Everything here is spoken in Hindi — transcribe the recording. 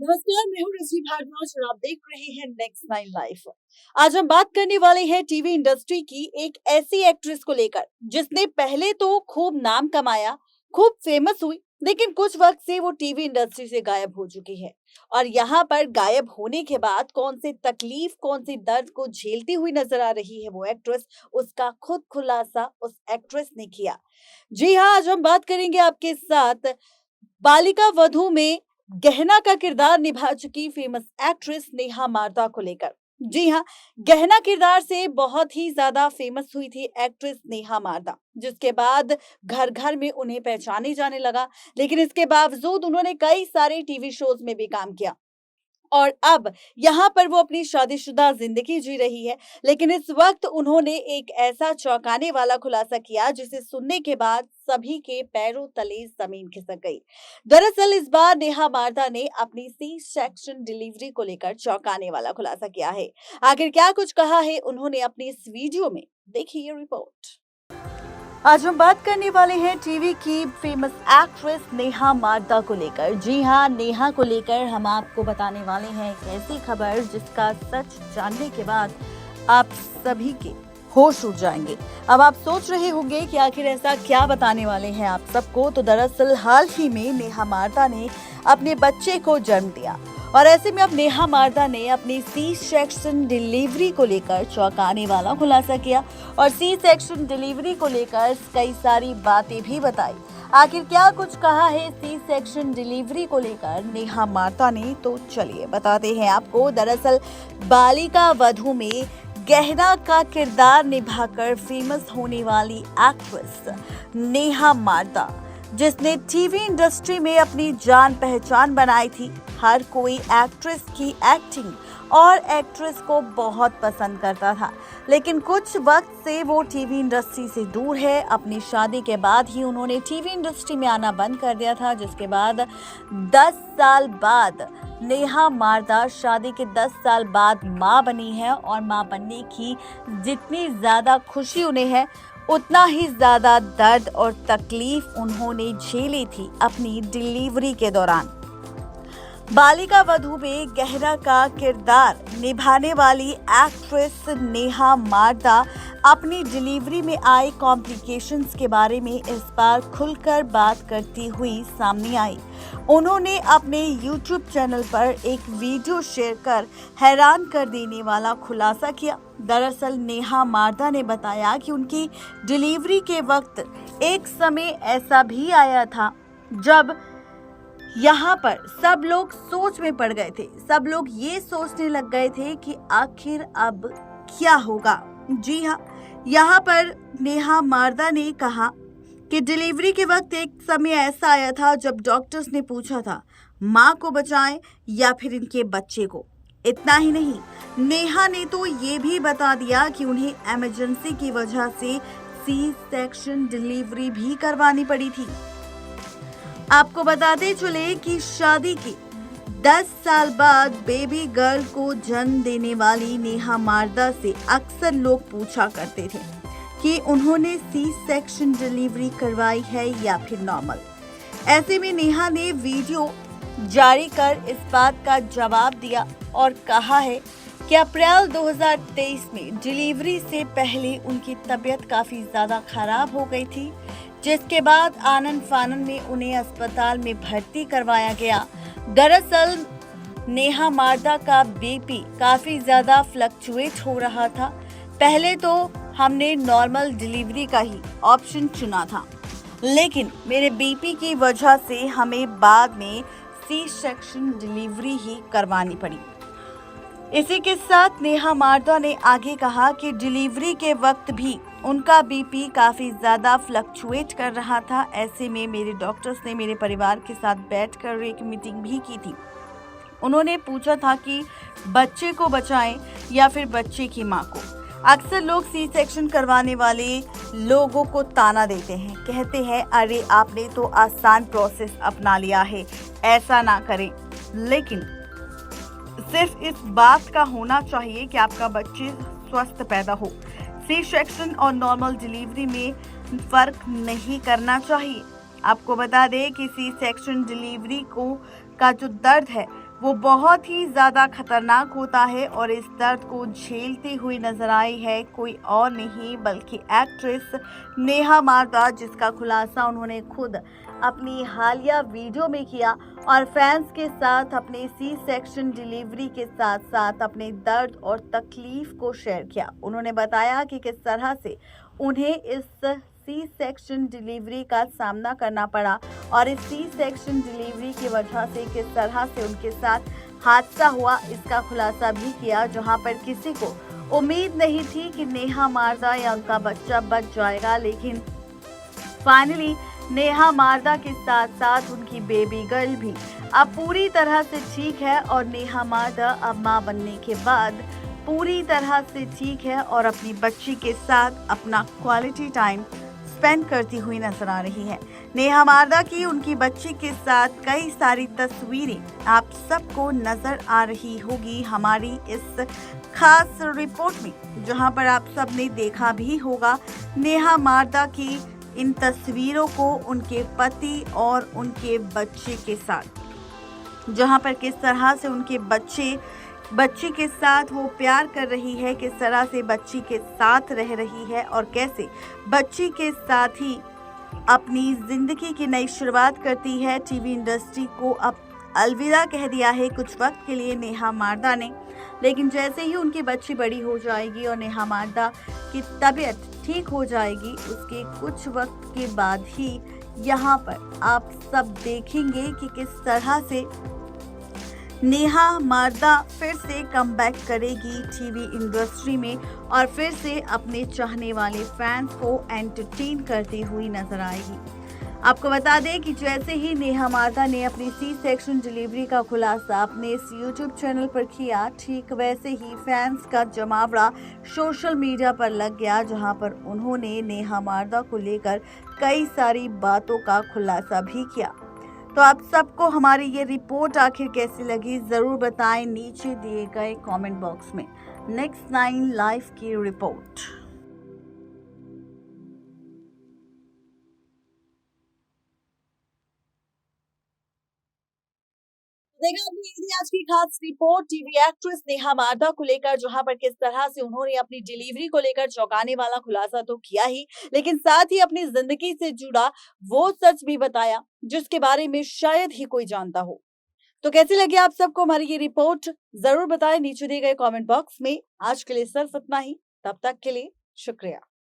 नमस्कार, मैं हूँ रजनी भारद्वाज और आप देख रहे हैं नेक्स्ट नाइन लाइफ। आज हम बात करने वाले हैं टीवी इंडस्ट्री की एक ऐसी एक्ट्रेस को लेकर जिसने पहले तो खूब नाम कमाया, खूब फेमस हुई, लेकिन कुछ वक्त से वो टीवी इंडस्ट्री से गायब हो चुकी है। और यहाँ पर गायब होने के बाद कौन सी तकलीफ, कौन सी दर्द को झेलती हुई नजर आ रही है वो एक्ट्रेस, उसका खुद खुलासा उस एक्ट्रेस ने किया। जी हाँ, आज हम बात करेंगे आपके साथ बालिका वधू में गहना का किरदार निभा चुकी फेमस एक्ट्रेस नेहा मारदा को लेकर। जी हाँ, गहना किरदार से बहुत ही ज्यादा फेमस हुई थी एक्ट्रेस नेहा मारदा, जिसके बाद घर घर में उन्हें पहचाने जाने लगा। लेकिन इसके बावजूद उन्होंने कई सारे टीवी शोज में भी काम किया और अब यहाँ पर वो अपनी शादीशुदा जिंदगी जी रही है। लेकिन इस वक्त उन्होंने एक ऐसा चौंकाने वाला खुलासा किया जिसे सुनने के बाद सभी के पैरों तले जमीन खिसक गई। दरअसल इस बार नेहा मारदा ने अपनी सी सेक्शन डिलीवरी को लेकर चौंकाने वाला खुलासा किया है। आखिर क्या कुछ कहा है उन्होंने अपनी इस वीडियो में, देखिए ये रिपोर्ट। आज हम बात करने वाले हैं टीवी की फेमस एक्ट्रेस नेहा मारदा को लेकर। जी हाँ, नेहा को लेकर हम आपको बताने वाले हैं एक ऐसी खबर जिसका सच जानने के बाद आप सभी के होश उड़ जाएंगे। अब आप सोच रहे होंगे कि आखिर ऐसा क्या बताने वाले हैं आप सबको। तो दरअसल हाल ही में नेहा मारदा ने अपने बच्चे को जन्म दिया और ऐसे में अब नेहा मारदा ने अपनी सी सेक्शन डिलीवरी को लेकर चौंकाने वाला खुलासा किया और सी सेक्शन डिलीवरी को लेकर कई सारी बातें भी बताई। आखिर क्या कुछ कहा है सी सेक्शन डिलीवरी को लेकर नेहा मारदा ने, तो चलिए बताते हैं आपको। दरअसल बालिका वधू में गहना का किरदार निभाकर फेमस होने वाली एक्ट्रेस नेहा मारदा, जिसने टीवी इंडस्ट्री में अपनी जान पहचान बनाई थी, हर कोई एक्ट्रेस की एक्टिंग और एक्ट्रेस को बहुत पसंद करता था। लेकिन कुछ वक्त से वो टीवी इंडस्ट्री से दूर है। अपनी शादी के बाद ही उन्होंने टीवी इंडस्ट्री में आना बंद कर दिया था, जिसके बाद 10 साल बाद नेहा मारदा शादी के 10 साल बाद मां बनी है और मां बनने की जितनी ज्यादा खुशी उन्हें है, उतना ही ज्यादा दर्द और तकलीफ उन्होंने झेली थी अपनी डिलीवरी के दौरान। बालिका वधू में गहना का किरदार निभाने वाली एक्ट्रेस नेहा मारदा अपनी डिलीवरी में आए कॉम्प्लिकेशंस के बारे में इस बार खुलकर बात करती हुई सामने आई। उन्होंने अपने YouTube चैनल पर एक वीडियो शेयर कर हैरान कर देने वाला खुलासा किया। दरअसल नेहा मारदा ने बताया कि उनकी डिलीवरी के वक्त एक समय ऐसा भी आया था जब यहाँ पर सब लोग सोच में पड़ गए थे। सब लोग ये सोचने लग गए थे कि आखिर अब क्या होगा। जी हाँ, यहाँ पर नेहा मारदा ने कहा कि डिलीवरी के वक्त एक समय ऐसा आया था जब डॉक्टर्स ने पूछा था माँ को बचाएं या फिर इनके बच्चे को। इतना ही नहीं, नेहा ने तो ये भी बता दिया कि उन्हें इमरजेंसी की वजह से सी सेक्शन डिलीवरी भी करवानी पड़ी थी। आपको बताते चले कि शादी के 10 साल बाद बेबी गर्ल को जन्म देने वाली नेहा मारदा से अक्सर लोग पूछा करते थे कि उन्होंने सी सेक्शन डिलीवरी करवाई है या फिर नॉर्मल। ऐसे में नेहा ने वीडियो जारी कर इस बात का जवाब दिया और कहा है कि अप्रैल 2023 में डिलीवरी से पहले उनकी तबीयत काफी ज्यादा खराब हो गई थी, जिसके बाद आनन फानन में उन्हें अस्पताल में भर्ती करवाया गया। दरअसल नेहा मारदा का बीपी काफी ज्यादा फ्लक्चुएट हो रहा था। पहले तो हमने नॉर्मल डिलीवरी का ही ऑप्शन चुना था, लेकिन मेरे बीपी की वजह से हमें बाद में सी सेक्शन डिलीवरी ही करवानी पड़ी। इसी के साथ नेहा मारदा ने आगे कहा कि डिलीवरी के वक्त भी उनका बीपी काफी ज्यादा फ्लक्चुएट कर रहा था। ऐसे में मेरे डॉक्टर्स ने मेरे परिवार के साथ बैठकर एक मीटिंग भी की थी। उन्होंने पूछा था कि बच्चे को बचाएं या फिर बच्चे की मां को। अक्सर लोग सी सेक्शन करवाने वाले लोगों को ताना देते हैं, कहते हैं अरे आपने तो आसान प्रोसेस अपना लिया है, ऐसा ना करें। लेकिन सिर्फ इस बात का होना चाहिए कि आपका बच्चे स्वस्थ पैदा हो। सी सेक्शन और नॉर्मल डिलीवरी में फर्क नहीं करना चाहिए। आपको बता दें कि सी सेक्शन डिलीवरी का जो दर्द है वो बहुत ही ज़्यादा खतरनाक होता है और इस दर्द को झेलती हुई नजर आई है कोई और नहीं बल्कि एक्ट्रेस नेहा मारदा, जिसका खुलासा उन्होंने खुद अपनी हालिया वीडियो में किया और फैंस के साथ अपने सी सेक्शन डिलीवरी के साथ साथ अपने दर्द और तकलीफ को शेयर किया। उन्होंने बताया कि किस तरह से उन्हें इस सी सेक्शन डिलीवरी का सामना करना पड़ा और इस सी सेक्शन डिलीवरी की वजह से किस तरह से उनके साथ हादसा हुआ, इसका खुलासा भी किया, जहां पर किसी को उम्मीद नहीं थी कि नेहा मारदा या उनका बच्चा बच जाएगा। लेकिन फाइनली नेहा मारदा के साथ साथ उनकी बेबी गर्ल भी अब पूरी तरह से ठीक है और नेहा मारदा अब मां बनने के बाद पूरी तरह से ठीक है और अपनी बच्ची के साथ अपना क्वालिटी टाइम स्पेंड करती हुई नजर आ रही है। नेहा मारदा की उनकी बच्ची के साथ कई सारी तस्वीरें आप सबको नजर आ रही होगी हमारी इस खास रिपोर्ट में, जहां पर आप सबने देखा भी होगा नेहा मारदा की इन तस्वीरों को उनके पति और उनके बच्चे के साथ, जहां पर किस तरह से उनके बच्ची के साथ वो प्यार कर रही है, किस तरह से बच्ची के साथ रह रही है और कैसे बच्ची के साथ ही अपनी जिंदगी की नई शुरुआत करती है। टीवी इंडस्ट्री को अब अलविदा कह दिया है कुछ वक्त के लिए नेहा मारदा ने, लेकिन जैसे ही उनकी बच्ची बड़ी हो जाएगी और नेहा मारदा की तबीयत ठीक हो जाएगी, उसके कुछ वक्त के बाद ही यहाँ पर आप सब देखेंगे कि किस तरह से नेहा मारदा फिर से कमबैक करेगी टीवी इंडस्ट्री में और फिर से अपने चाहने वाले फैंस को एंटरटेन करती हुई नजर आएगी। आपको बता दें कि जैसे ही नेहा मारदा ने अपनी सी सेक्शन डिलीवरी का खुलासा अपने इस यूट्यूब चैनल पर किया, ठीक वैसे ही फैंस का जमावड़ा सोशल मीडिया पर लग गया, जहां पर उन्होंने नेहा मारदा को लेकर कई सारी बातों का खुलासा भी किया। तो आप सबको हमारी ये रिपोर्ट आखिर कैसी लगी जरूर बताएं नीचे दिए गए कमेंट बॉक्स में। नेक्स्ट 9 लाइव की रिपोर्ट। देखा आपने, ये थी आज की खास रिपोर्ट टीवी एक्ट्रेस नेहा मारदा को लेकर, जहां पर किस तरह से उन्होंने अपनी डिलीवरी को लेकर चौंकाने वाला खुलासा तो किया ही, लेकिन साथ ही अपनी जिंदगी से जुड़ा वो सच भी बताया जिसके बारे में शायद ही कोई जानता हो। तो कैसी लगी आप सबको हमारी ये रिपोर्ट जरूर बताएं नीचे दिए गए कमेंट बॉक्स में। आज के लिए सिर्फ इतना ही, तब तक के लिए शुक्रिया।